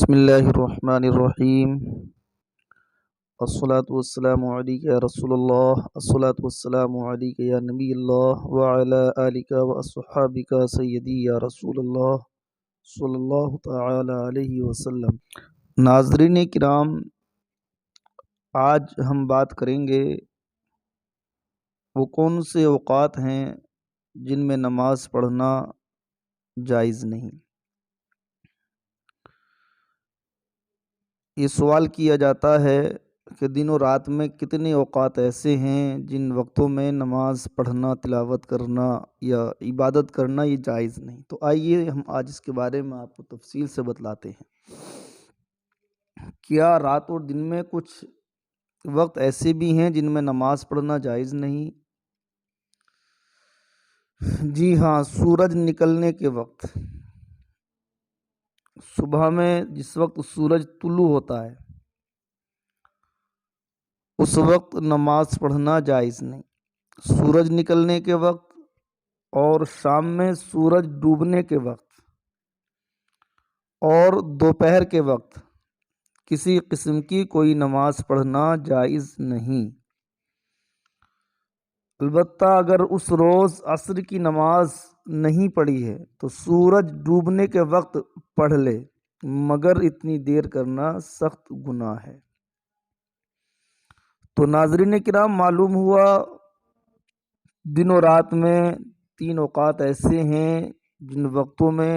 بسم اللہ الرحمن الرحیم، الصلاۃ والسلام علیک یا رسول اللہ، الصلاۃ والسلام علیک یا نبی اللہ وعلی آلک واصحابک سیدی یا رسول اللہ صلی اللہ تعالی علیہ وسلم۔ ناظرین کرام، آج ہم بات کریں گے وہ کون سے اوقات ہیں جن میں نماز پڑھنا جائز نہیں۔ یہ سوال کیا جاتا ہے کہ دن و رات میں کتنے اوقات ایسے ہیں جن وقتوں میں نماز پڑھنا، تلاوت کرنا یا عبادت کرنا یہ جائز نہیں۔ تو آئیے ہم آج اس کے بارے میں آپ کو تفصیل سے بتلاتے ہیں۔ کیا رات اور دن میں کچھ وقت ایسے بھی ہیں جن میں نماز پڑھنا جائز نہیں؟ جی ہاں، سورج نکلنے کے وقت، صبح میں جس وقت سورج طلوع ہوتا ہے اس وقت نماز پڑھنا جائز نہیں۔ سورج نکلنے کے وقت اور شام میں سورج ڈوبنے کے وقت اور دوپہر کے وقت کسی قسم کی کوئی نماز پڑھنا جائز نہیں۔ البتہ اگر اس روز عصر کی نماز نہیں پڑھی ہے تو سورج ڈوبنے کے وقت پڑھ لے، مگر اتنی دیر کرنا سخت گناہ ہے۔ تو ناظرین کرام، معلوم ہوا دن و رات میں 3 اوقات ایسے ہیں جن وقتوں میں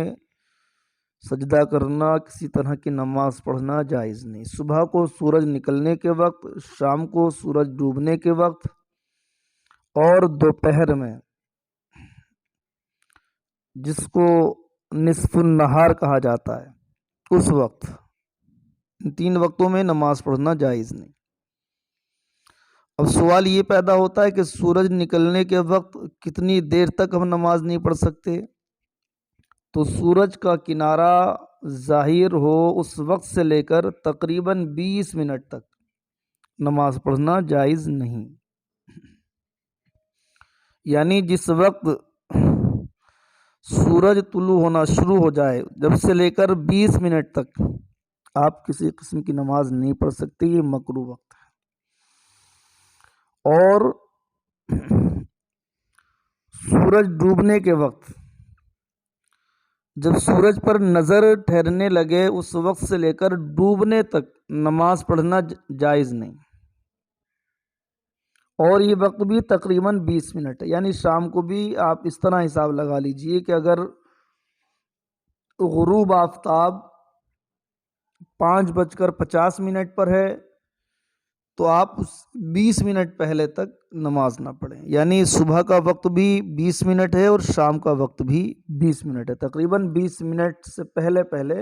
سجدہ کرنا، کسی طرح کی نماز پڑھنا جائز نہیں۔ صبح کو سورج نکلنے کے وقت، شام کو سورج ڈوبنے کے وقت اور دوپہر میں جس کو نصف النہار کہا جاتا ہے اس وقت، ان 3 وقتوں میں نماز پڑھنا جائز نہیں۔ اب سوال یہ پیدا ہوتا ہے کہ سورج نکلنے کے وقت کتنی دیر تک ہم نماز نہیں پڑھ سکتے؟ تو سورج کا کنارہ ظاہر ہو اس وقت سے لے کر تقریباً 20 منٹ تک نماز پڑھنا جائز نہیں۔ یعنی جس وقت سورج طلوع ہونا شروع ہو جائے، جب سے لے کر 20 منٹ تک آپ کسی قسم کی نماز نہیں پڑھ سکتے، یہ مکروہ وقت ہے۔ اور سورج ڈوبنے کے وقت، جب سورج پر نظر ٹھہرنے لگے اس وقت سے لے کر ڈوبنے تک نماز پڑھنا جائز نہیں، اور یہ وقت بھی تقریباً 20 منٹ ہے۔ یعنی شام کو بھی آپ اس طرح حساب لگا لیجئے کہ اگر غروب آفتاب 5:50 پر ہے تو آپ 20 منٹ پہلے تک نماز نہ پڑھیں۔ یعنی صبح کا وقت بھی 20 منٹ ہے اور شام کا وقت بھی 20 منٹ ہے، تقریباً 20 منٹ سے پہلے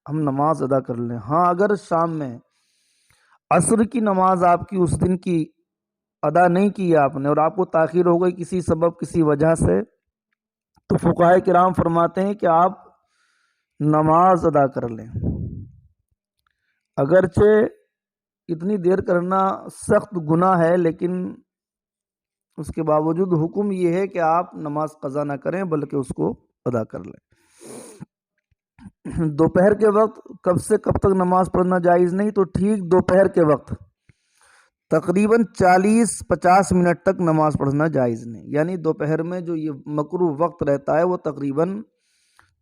ہم نماز ادا کر لیں۔ ہاں، اگر شام میں عصر کی نماز آپ کی اس دن کی ادا نہیں کی آپ نے اور آپ کو تاخیر ہو گئی کسی سبب، کسی وجہ سے، تو فقہائے کرام فرماتے ہیں کہ آپ نماز ادا کر لیں۔ اگرچہ اتنی دیر کرنا سخت گناہ ہے، لیکن اس کے باوجود حکم یہ ہے کہ آپ نماز قضا نہ کریں بلکہ اس کو ادا کر لیں۔ دوپہر کے وقت کب سے کب تک نماز پڑھنا جائز نہیں؟ تو ٹھیک دوپہر کے وقت تقریباً 40-50 منٹ تک نماز پڑھنا جائز نہیں۔ یعنی دوپہر میں جو یہ مکروہ وقت رہتا ہے وہ تقریباً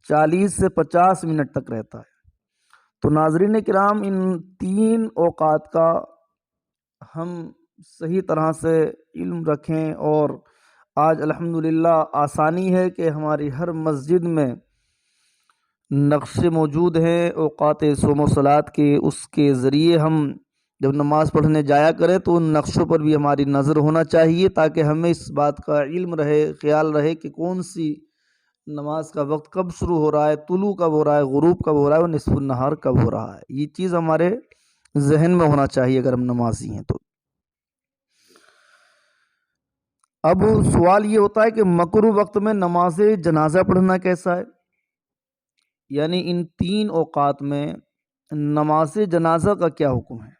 40 سے 50 منٹ تک رہتا ہے۔ تو ناظرین کرام، ان 3 اوقات کا ہم صحیح طرح سے علم رکھیں، اور آج الحمدللہ آسانی ہے کہ ہماری ہر مسجد میں نقشے موجود ہیں اوقات صوم و صلات کے، اس کے ذریعے ہم جب نماز پڑھنے جایا کریں تو ان نقشوں پر بھی ہماری نظر ہونا چاہیے، تاکہ ہمیں اس بات کا علم رہے، خیال رہے کہ کون سی نماز کا وقت کب شروع ہو رہا ہے، طلوع کب ہو رہا ہے، غروب کب ہو رہا ہے اور نصف النہار کب ہو رہا ہے۔ یہ چیز ہمارے ذہن میں ہونا چاہیے اگر ہم نمازی ہیں تو۔ اب سوال یہ ہوتا ہے کہ مکروہ وقت میں نماز جنازہ پڑھنا کیسا ہے؟ یعنی ان 3 اوقات میں نماز جنازہ کا کیا حکم ہے؟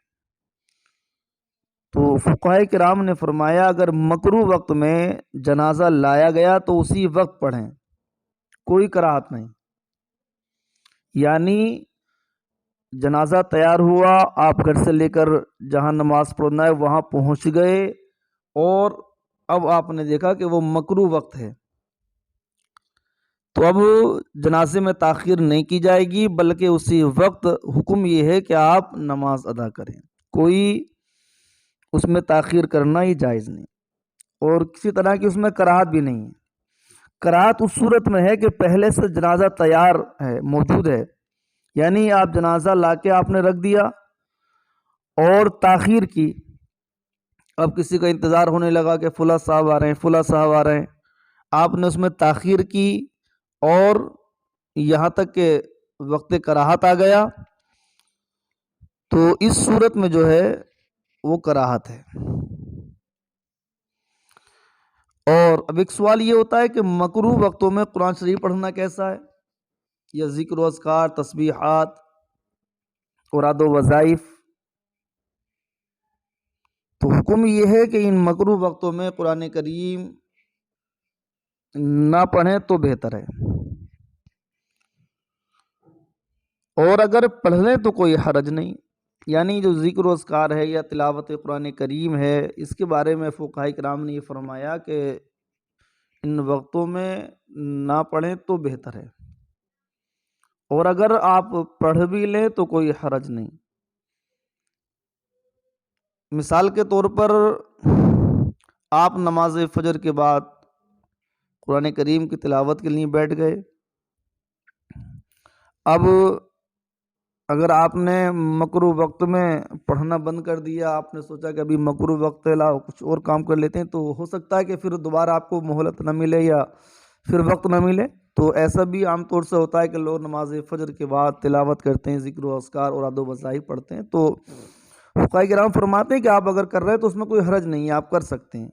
تو فقہائے کرام نے فرمایا اگر مکروہ وقت میں جنازہ لایا گیا تو اسی وقت پڑھیں، کوئی کراہت نہیں۔ یعنی جنازہ تیار ہوا، آپ گھر سے لے کر جہاں نماز پڑھنا ہے وہاں پہنچ گئے، اور اب آپ نے دیکھا کہ وہ مکروہ وقت ہے، تو اب جنازے میں تاخیر نہیں کی جائے گی، بلکہ اسی وقت حکم یہ ہے کہ آپ نماز ادا کریں، کوئی اس میں تاخیر کرنا ہی جائز نہیں، اور کسی طرح کی اس میں کراہت بھی نہیں ہے۔ کراہت اس صورت میں ہے کہ پہلے سے جنازہ تیار ہے، موجود ہے، یعنی آپ جنازہ لا کے آپ نے رکھ دیا اور تاخیر کی، اب کسی کا انتظار ہونے لگا کہ فلاں صاحب آ رہے ہیں، فلاں صاحب آ رہے ہیں، آپ نے اس میں تاخیر کی اور یہاں تک کہ وقت کراہت آ گیا، تو اس صورت میں جو ہے وہ کراہت ہے۔ اور اب ایک سوال یہ ہوتا ہے کہ مکروہ وقتوں میں قرآن شریف پڑھنا کیسا ہے، یا ذکر و اذکار، تسبیحات، اوراد و وظائف؟ تو حکم یہ ہے کہ ان مکروہ وقتوں میں قرآن کریم نہ پڑھیں تو بہتر ہے، اور اگر پڑھ لیں تو کوئی حرج نہیں، یعنی جو ذکر و اذکار ہے یا تلاوت قرآن کریم ہے، اس کے بارے میں فقہاء کرام نے یہ فرمایا کہ ان وقتوں میں نہ پڑھیں تو بہتر ہے، اور اگر آپ پڑھ بھی لیں تو کوئی حرج نہیں۔ مثال کے طور پر آپ نماز فجر کے بعد قرآن کریم کی تلاوت کے لیے بیٹھ گئے، اب اگر آپ نے مکروہ وقت میں پڑھنا بند کر دیا، آپ نے سوچا کہ ابھی مکروہ وقت ہے، لاؤ کچھ اور کام کر لیتے ہیں، تو ہو سکتا ہے کہ پھر دوبارہ آپ کو مہلت نہ ملے یا پھر وقت نہ ملے، تو ایسا بھی عام طور سے ہوتا ہے کہ لوگ نماز فجر کے بعد تلاوت کرتے ہیں، ذکر و اذکار اور اوراد و وظائف پڑھتے ہیں، تو فقہاء کرام فرماتے ہیں کہ آپ اگر کر رہے ہیں تو اس میں کوئی حرج نہیں ہے، آپ کر سکتے ہیں۔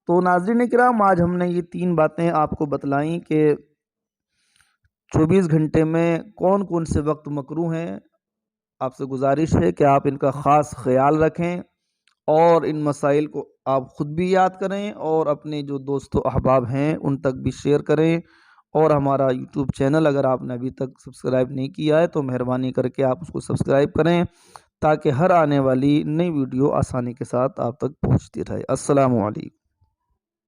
تو ناظرین کرام، آج ہم نے یہ 3 باتیں آپ کو بتلائیں کہ 24 گھنٹے میں کون کون سے وقت مکروہ ہیں۔ آپ سے گزارش ہے کہ آپ ان کا خاص خیال رکھیں، اور ان مسائل کو آپ خود بھی یاد کریں، اور اپنے جو دوست و احباب ہیں ان تک بھی شیئر کریں، اور ہمارا یوٹیوب چینل اگر آپ نے ابھی تک سبسکرائب نہیں کیا ہے تو مہربانی کر کے آپ اس کو سبسکرائب کریں، تاکہ ہر آنے والی نئی ویڈیو آسانی کے ساتھ آپ تک پہنچتی رہے۔ السلام علیکم۔